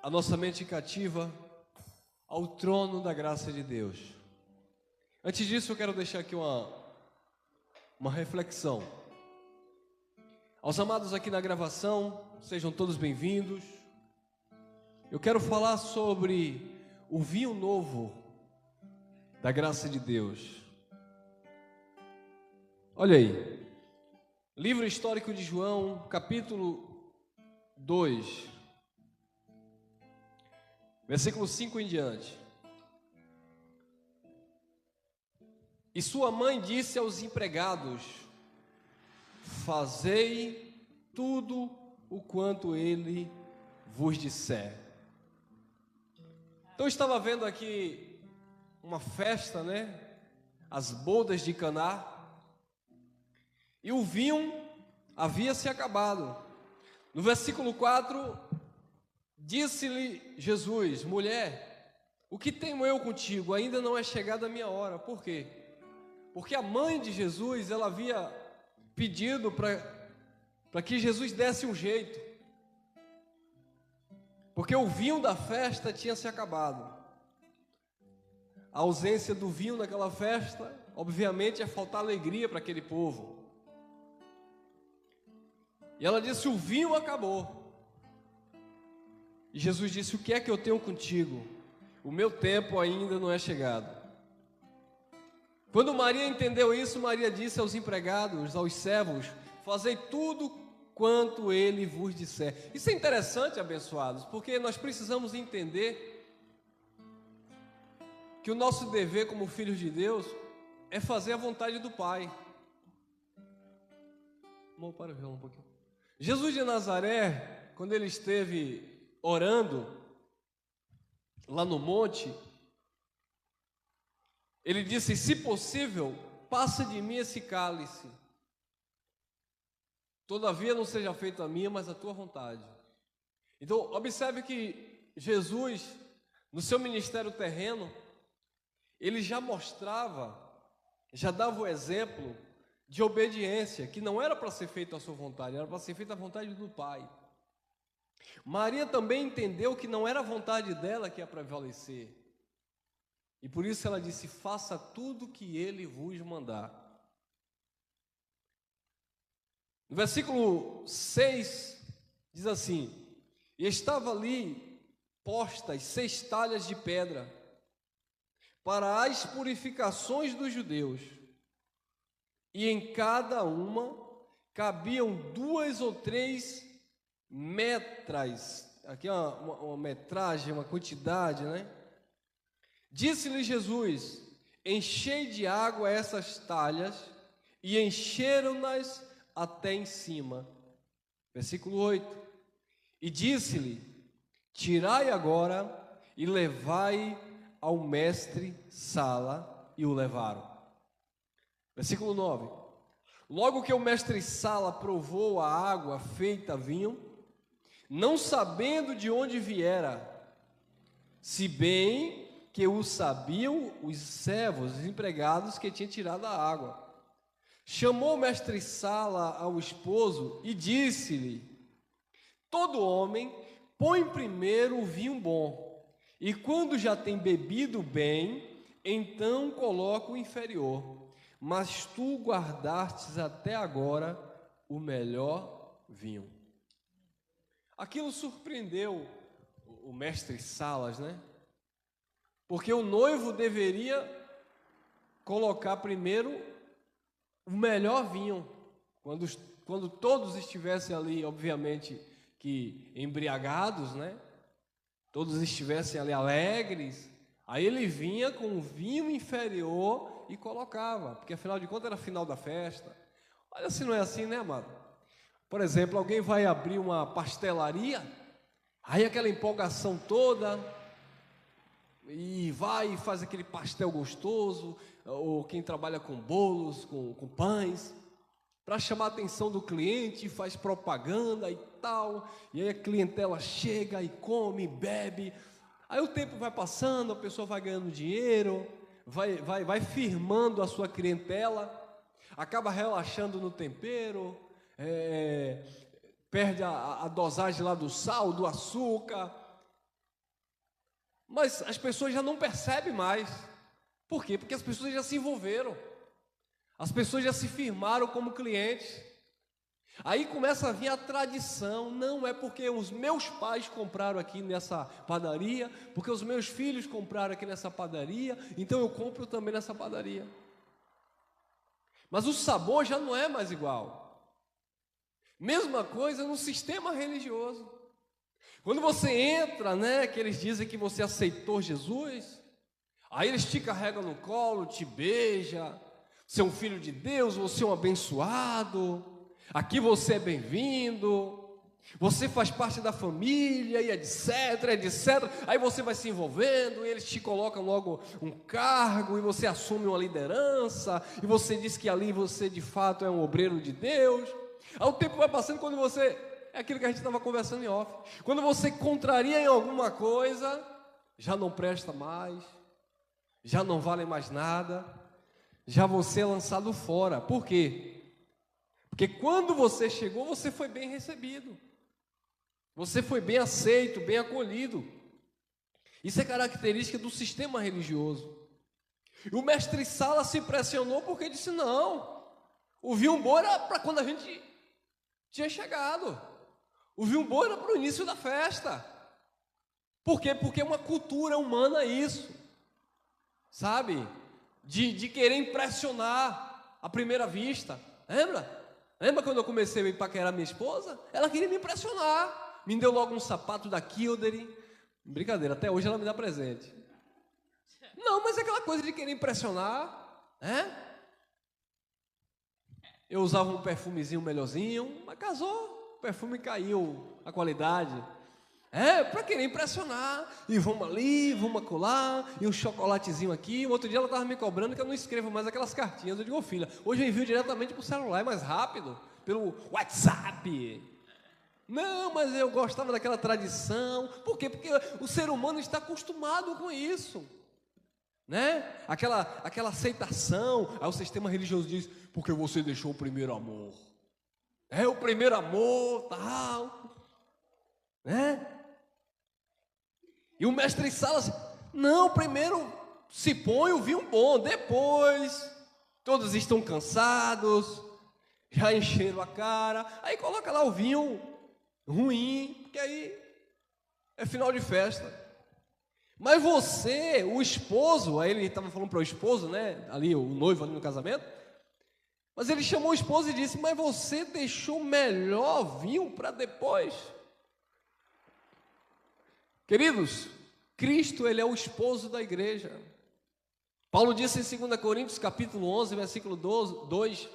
a nossa mente cativa ao trono da graça de Deus. Antes disso, eu quero deixar aqui uma reflexão. Aos amados aqui na gravação, sejam todos bem-vindos. Eu quero falar sobre o vinho novo da graça de Deus. Olha aí, livro histórico de João, capítulo 2, versículo 5 em diante. E sua mãe disse aos empregados: fazei tudo o quanto ele vos disser. Então eu estava vendo aqui uma festa, né? As bodas de Caná. E o vinho havia se acabado. No versículo 4, disse-lhe Jesus: mulher, o que tenho eu contigo? Ainda não é chegada a minha hora. Por quê? Porque a mãe de Jesus, ela havia pedido para que Jesus desse um jeito. Porque o vinho da festa tinha se acabado. A ausência do vinho naquela festa, obviamente, ia faltar alegria para aquele povo. E ela disse: o vinho acabou. E Jesus disse: o que é que eu tenho contigo? O meu tempo ainda não é chegado. Quando Maria entendeu isso, Maria disse aos empregados, aos servos: fazei tudo quanto ele vos disser. Isso é interessante, abençoados, porque nós precisamos entender que o nosso dever como filhos de Deus é fazer a vontade do Pai. Vamos para ver um pouquinho. Jesus de Nazaré, quando ele esteve orando lá no monte, ele disse: se possível, passa de mim esse cálice. Todavia não seja feita a minha, mas a tua vontade. Então, observe que Jesus, no seu ministério terreno, ele já mostrava, já dava o exemplo de obediência, que não era para ser feita a sua vontade, era para ser feita a vontade do Pai. Maria também entendeu que não era a vontade dela que ia prevalecer. E por isso ela disse: faça tudo que ele vos mandar. No versículo 6 diz assim: e estava ali postas 6 talhas de pedra para as purificações dos judeus, e em cada uma cabiam 2 ou 3 metras. Aqui é uma metragem, uma quantidade, né? Disse-lhe Jesus: enchei de água essas talhas, e encheram-nas até em cima. Versículo 8. E disse-lhe: tirai agora e levai ao mestre Sala, e o levaram. Versículo 9. Logo que o mestre Sala provou a água feita vinho, não sabendo de onde viera, se bem que o sabiam os servos, os empregados que tinham tirado a água, chamou o mestre Sala ao esposo e disse-lhe: todo homem põe primeiro o vinho bom, e quando já tem bebido bem, então coloca o inferior. Mas tu guardastes até agora o melhor vinho. Aquilo surpreendeu o mestre Salas, né? Porque o noivo deveria colocar primeiro o melhor vinho. Quando todos estivessem ali, obviamente, que embriagados, né? Todos estivessem ali alegres, aí ele vinha com o vinho inferior e colocava, porque afinal de contas era final da festa. Olha se não é assim, né, amado? Por exemplo, alguém vai abrir uma pastelaria, aí aquela empolgação toda, e vai e faz aquele pastel gostoso, ou quem trabalha com bolos, com pães, para chamar a atenção do cliente, faz propaganda e tal, e aí a clientela chega e come, bebe. Aí o tempo vai passando, a pessoa vai ganhando dinheiro, vai firmando a sua clientela, acaba relaxando no tempero, perde a dosagem lá do sal, do açúcar, mas as pessoas já não percebem mais. Por quê? Porque as pessoas já se envolveram, as pessoas já se firmaram como clientes. Aí começa a vir a tradição. Não é porque os meus pais compraram aqui nessa padaria, porque os meus filhos compraram aqui nessa padaria, então eu compro também nessa padaria. Mas o sabor já não é mais igual. Mesma coisa no sistema religioso. Quando você entra, que eles dizem que você aceitou Jesus, aí eles te carregam no colo, te beijam, você é um filho de Deus, você é um abençoado, aqui você é bem-vindo, você faz parte da família, e etc, etc. Aí você vai se envolvendo, e eles te colocam logo um cargo, e você assume uma liderança, e você diz que ali você de fato é um obreiro de Deus. Aí o tempo vai passando, quando você, é aquilo que a gente estava conversando em off, quando você contraria em alguma coisa, já não presta mais, já não vale mais nada, já você é lançado fora. Por quê? Porque quando você chegou, você foi bem recebido, você foi bem aceito, bem acolhido. Isso é característica do sistema religioso. E o mestre Sala se impressionou porque disse: não, o vinho bom era para quando a gente tinha chegado, o vinho bom era para o início da festa. Por quê? Porque é uma cultura humana isso, sabe? De querer impressionar à primeira vista. Lembra quando eu comecei a paquerar minha esposa? Ela queria me impressionar, me deu logo um sapato da Kildare. Brincadeira, até hoje ela me dá presente. Não, mas é aquela coisa de querer impressionar, Eu usava um perfumezinho melhorzinho, mas casou, o perfume caiu a qualidade. Para querer impressionar, e vamos ali, vamos acolá, e um chocolatezinho aqui. O outro dia ela estava me cobrando que eu não escrevo mais aquelas cartinhas. Eu digo: filha, hoje eu envio diretamente para o celular, é mais rápido, pelo WhatsApp. Não, mas eu gostava daquela tradição. Por quê? Porque o ser humano está acostumado com isso, aquela aceitação. Aí o sistema religioso diz: porque você deixou o primeiro amor, o primeiro amor, tal, E o mestre Sala assim: não, primeiro se põe o vinho bom, depois todos estão cansados, já encheram a cara, aí coloca lá o vinho ruim, porque aí é final de festa. Mas você, o esposo, aí ele estava falando para o esposo, ali o noivo ali no casamento, mas ele chamou o esposo e disse: mas você deixou o melhor vinho para depois. Queridos, Cristo, ele é o esposo da igreja. Paulo disse em 2 Coríntios capítulo 11, versículo 2: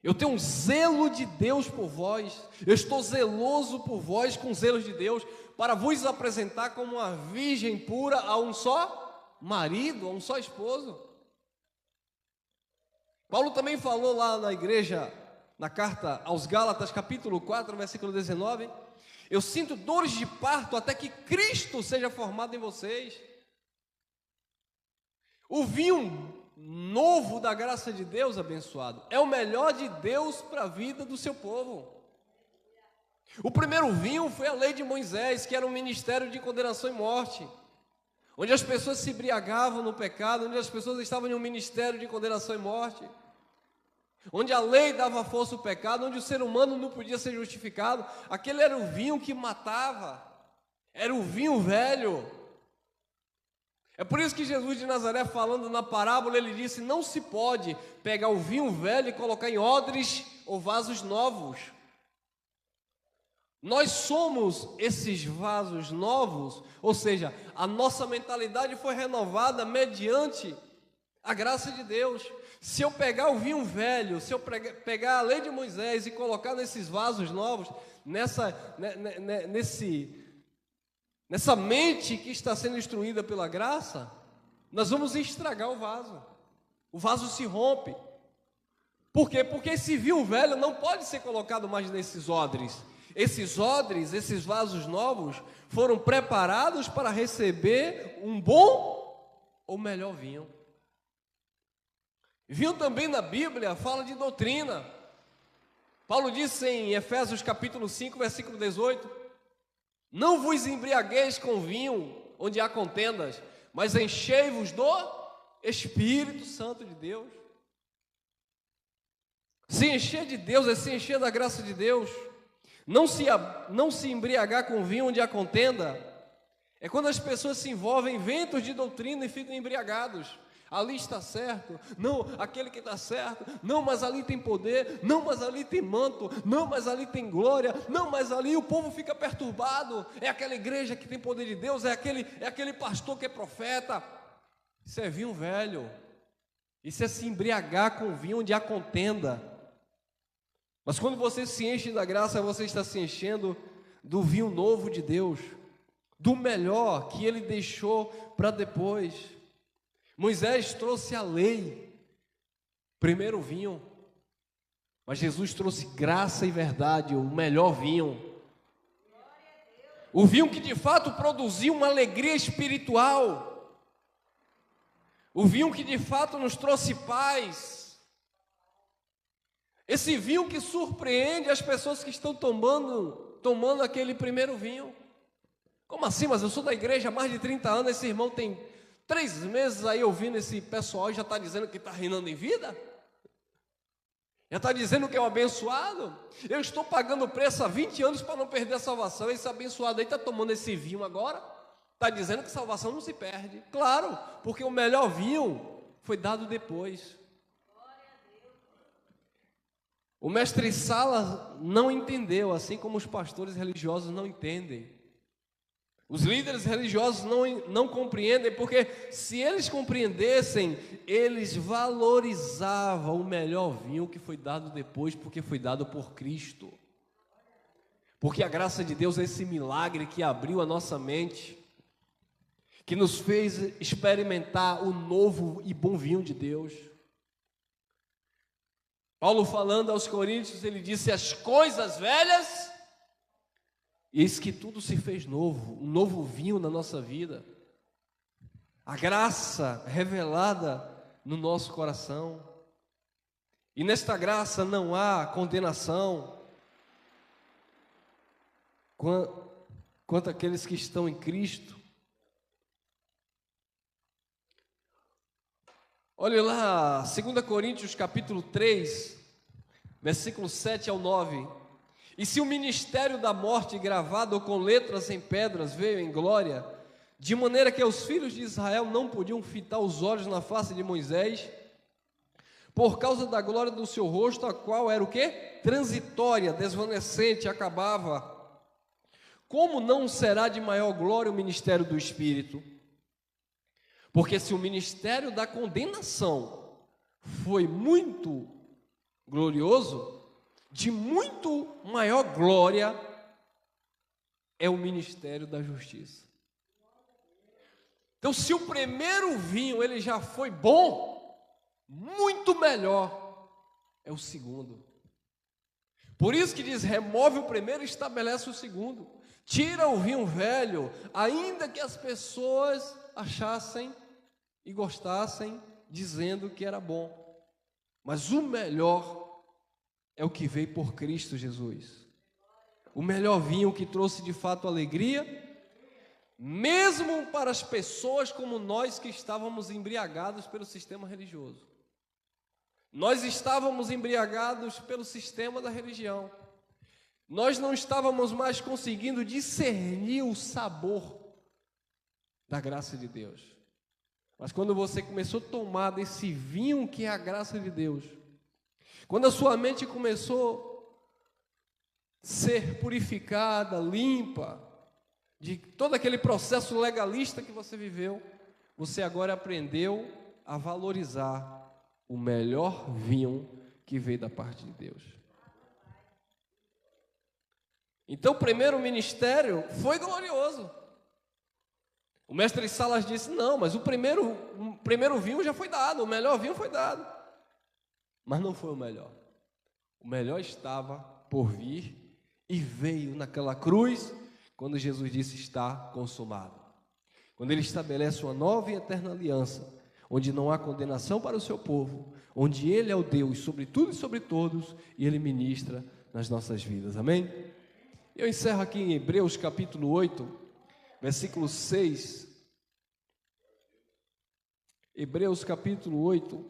eu tenho um zelo de Deus por vós, eu estou zeloso por vós com zelos de Deus, para vos apresentar como uma virgem pura a um só marido, a um só esposo. Paulo também falou lá na igreja, na carta aos Gálatas, capítulo 4, versículo 19: eu sinto dores de parto até que Cristo seja formado em vocês. O vinho novo da graça de Deus, abençoado, é o melhor de Deus para a vida do seu povo. O primeiro vinho foi a lei de Moisés, que era um ministério de condenação e morte, onde as pessoas se embriagavam no pecado, onde as pessoas estavam em um ministério de condenação e morte, onde a lei dava força ao pecado, onde o ser humano não podia ser justificado. Aquele era o vinho que matava, era o vinho velho. É por isso que Jesus de Nazaré, falando na parábola, ele disse: não se pode pegar o vinho velho e colocar em odres ou vasos novos. Nós somos esses vasos novos, ou seja, a nossa mentalidade foi renovada mediante a graça de Deus. Se eu pegar o vinho velho, se eu pegar a lei de Moisés e colocar nesses vasos novos, nessa mente que está sendo instruída pela graça, nós vamos estragar o vaso se rompe. Por quê? Porque esse vinho velho não pode ser colocado mais nesses odres. Esses odres, esses vasos novos, foram preparados para receber um bom ou melhor vinho. Vinho também na Bíblia fala de doutrina. Paulo disse em Efésios capítulo 5, versículo 18: não vos embriagueis com vinho, onde há contendas, mas enchei-vos do Espírito Santo de Deus. Se encher de Deus é se encher da graça de Deus. Não se embriagar com vinho onde há contenda é quando as pessoas se envolvem em ventos de doutrina e ficam embriagados. Ali está certo, não, aquele que está certo, não, mas ali tem poder, não, mas ali tem manto, não, mas ali tem glória, não, mas ali o povo fica perturbado. É aquela igreja que tem poder de Deus, é aquele pastor que é profeta. Isso é vinho velho, isso é se embriagar com vinho onde há contenda. Mas quando você se enche da graça, você está se enchendo do vinho novo de Deus, do melhor que Ele deixou para depois. Moisés trouxe a lei, primeiro vinho, mas Jesus trouxe graça e verdade, o melhor vinho. O vinho que de fato produziu uma alegria espiritual, o vinho que de fato nos trouxe paz. Esse vinho que surpreende as pessoas que estão tomando aquele primeiro vinho. Como assim? Mas eu sou da igreja há mais de 30 anos, esse irmão tem 3 meses aí ouvindo esse pessoal e já está dizendo que está reinando em vida? Já está dizendo que é um abençoado? Eu estou pagando preço há 20 anos para não perder a salvação. Esse abençoado aí está tomando esse vinho agora? Está dizendo que salvação não se perde. Claro, porque o melhor vinho foi dado depois. O mestre Sala não entendeu, assim como os pastores religiosos não entendem. Os líderes religiosos não compreendem, porque se eles compreendessem, eles valorizavam o melhor vinho que foi dado depois, porque foi dado por Cristo. Porque a graça de Deus é esse milagre que abriu a nossa mente, que nos fez experimentar o novo e bom vinho de Deus. Paulo falando aos Coríntios, ele disse: as coisas velhas, eis que tudo se fez novo, um novo vinho na nossa vida. A graça revelada no nosso coração. E nesta graça não há condenação quanto àqueles que estão em Cristo. Olha lá, 2 Coríntios capítulo 3, versículo 7 ao 9. E se o ministério da morte gravado com letras em pedras veio em glória, de maneira que os filhos de Israel não podiam fitar os olhos na face de Moisés, por causa da glória do seu rosto, a qual era o quê? Transitória, desvanecente, acabava. Como não será de maior glória o ministério do Espírito? Porque se o ministério da condenação foi muito glorioso, de muito maior glória é o ministério da justiça. Então, se o primeiro vinho ele já foi bom, muito melhor é o segundo. Por isso que diz: remove o primeiro e estabelece o segundo. Tira o vinho velho, ainda que as pessoas achassem e gostassem, dizendo que era bom. Mas o melhor é o que veio por Cristo Jesus. O melhor vinho que trouxe de fato alegria, mesmo para as pessoas como nós que estávamos embriagados pelo sistema religioso. Nós estávamos embriagados pelo sistema da religião. Nós não estávamos mais conseguindo discernir o sabor da graça de Deus. Mas quando você começou a tomar desse vinho que é a graça de Deus, quando a sua mente começou a ser purificada, limpa, de todo aquele processo legalista que você viveu, você agora aprendeu a valorizar o melhor vinho que veio da parte de Deus. Então o primeiro ministério foi glorioso. O mestre Salas disse: não, mas o primeiro vinho já foi dado, o melhor vinho foi dado. Mas não foi o melhor. O melhor estava por vir e veio naquela cruz, quando Jesus disse: está consumado. Quando Ele estabelece uma nova e eterna aliança, onde não há condenação para o seu povo, onde Ele é o Deus sobre tudo e sobre todos, e Ele ministra nas nossas vidas. Amém? Eu encerro aqui em Hebreus capítulo 8, versículo 6. Hebreus capítulo 8,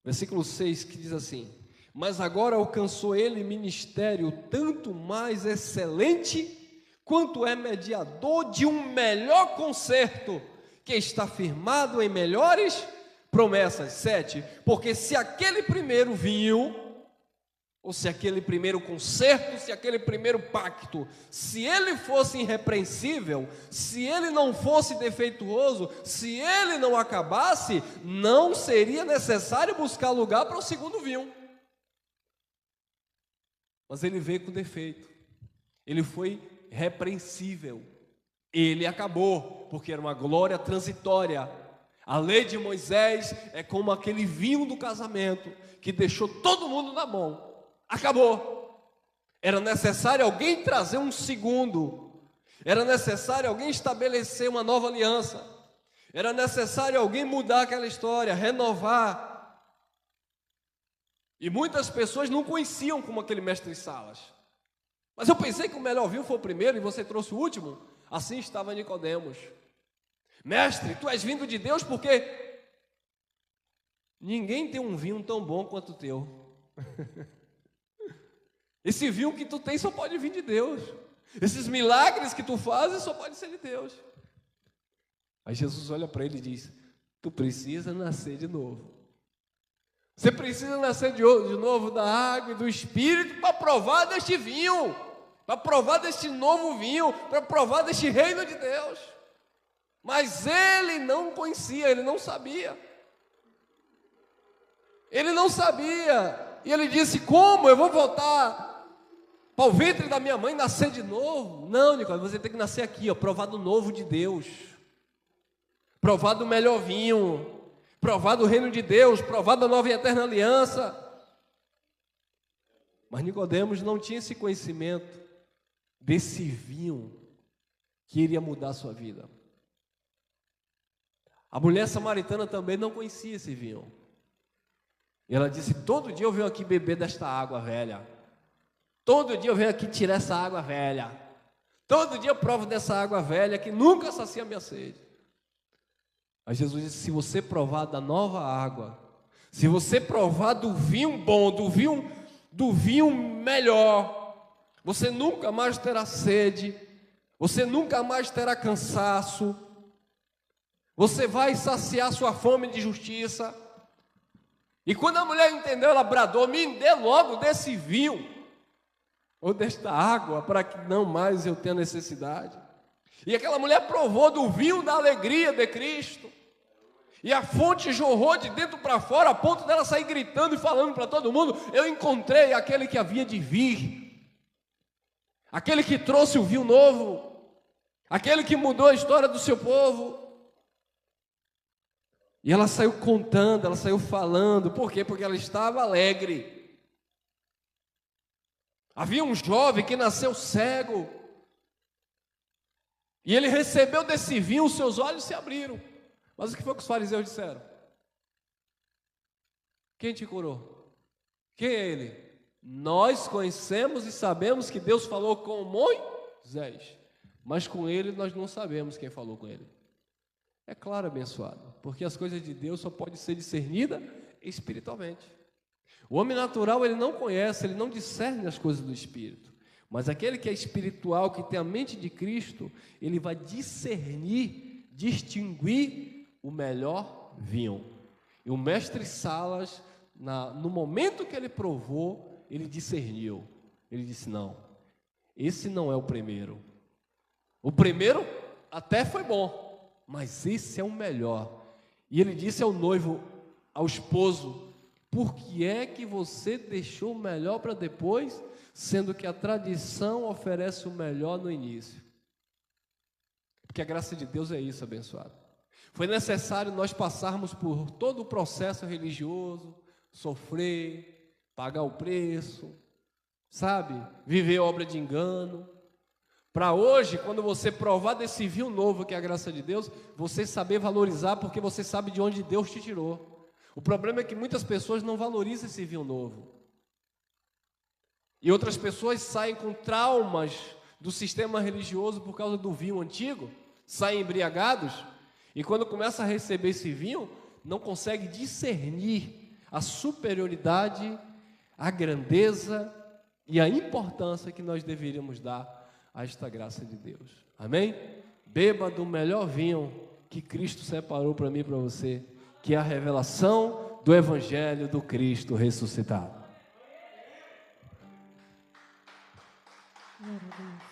versículo 6, que diz assim: mas agora alcançou ele ministério tanto mais excelente, quanto é mediador de um melhor concerto, que está firmado em melhores promessas. 7, porque se aquele primeiro vinho, ou se aquele primeiro concerto, se aquele primeiro pacto, se ele fosse irrepreensível, se ele não fosse defeituoso, se ele não acabasse, não seria necessário buscar lugar para o segundo vinho. Mas ele veio com defeito, ele foi repreensível, ele acabou, porque era uma glória transitória. A lei de Moisés é como aquele vinho do casamento, que deixou todo mundo na mão. Acabou. Era necessário alguém trazer um segundo. Era necessário alguém estabelecer uma nova aliança. Era necessário alguém mudar aquela história, renovar. E muitas pessoas não conheciam como aquele mestre Salas. Mas eu pensei que o melhor vinho foi o primeiro e você trouxe o último. Assim estava Nicodemos. Mestre, tu és vindo de Deus porque ninguém tem um vinho tão bom quanto o teu. Esse vinho que tu tem só pode vir de Deus. Esses milagres que tu fazes só pode ser de Deus. Aí Jesus olha para ele e diz: tu precisa nascer de novo. Você precisa nascer de novo da água e do Espírito para provar deste vinho, para provar deste novo vinho, para provar deste reino de Deus. Mas ele não conhecia, ele não sabia. Ele não sabia. E ele disse: como eu vou voltar para o ventre da minha mãe nascer de novo? Não, Nicolas, você tem que nascer aqui, ó, provar do novo de Deus, provar do melhor vinho, provar do reino de Deus, provar da nova e eterna aliança. Mas Nicodemos não tinha esse conhecimento desse vinho que iria mudar a sua vida. A mulher samaritana também não conhecia esse vinho. E ela disse: todo dia eu venho aqui beber desta água velha. Todo dia eu venho aqui tirar essa água velha. Todo dia eu provo dessa água velha que nunca sacia a minha sede. Aí Jesus disse: se você provar da nova água, se você provar do vinho bom, do vinho melhor, você nunca mais terá sede, você nunca mais terá cansaço, você vai saciar sua fome de justiça. E quando a mulher entendeu, ela bradou: me dê logo desse vinho, ou desta água, para que não mais eu tenha necessidade. E aquela mulher provou do vinho da alegria de Cristo, e a fonte jorrou de dentro para fora, a ponto dela sair gritando e falando para todo mundo: eu encontrei aquele que havia de vir, aquele que trouxe o vinho novo, aquele que mudou a história do seu povo. E ela saiu contando, ela saiu falando. Por quê? Porque ela estava alegre. Havia um jovem que nasceu cego, e ele recebeu desse vinho, os seus olhos se abriram. Mas o que foi que os fariseus disseram? Quem te curou? Quem é ele? Nós conhecemos e sabemos que Deus falou com Moisés, mas com ele nós não sabemos quem falou com ele. É claro, abençoado, porque as coisas de Deus só podem ser discernidas espiritualmente. O homem natural, ele não conhece, ele não discerne as coisas do Espírito. Mas aquele que é espiritual, que tem a mente de Cristo, ele vai discernir, distinguir o melhor vinho. E o mestre Salas, no momento que ele provou, ele discerniu. Ele disse: não, esse não é o primeiro. O primeiro até foi bom, mas esse é o melhor. E ele disse ao noivo, ao esposo: por que é que você deixou o melhor para depois, sendo que a tradição oferece o melhor no início? Porque a graça de Deus é isso, abençoado. Foi necessário nós passarmos por todo o processo religioso, sofrer, pagar o preço, sabe? Viver obra de engano, para hoje, quando você provar desse vinho novo que é a graça de Deus, você saber valorizar, porque você sabe de onde Deus te tirou. O problema é que muitas pessoas não valorizam esse vinho novo. E outras pessoas saem com traumas do sistema religioso por causa do vinho antigo, saem embriagados, e quando começa a receber esse vinho, não consegue discernir a superioridade, a grandeza e a importância que nós deveríamos dar a esta graça de Deus. Amém? Beba do melhor vinho que Cristo separou para mim e para você, que é a revelação do Evangelho do Cristo ressuscitado. Glória a Deus.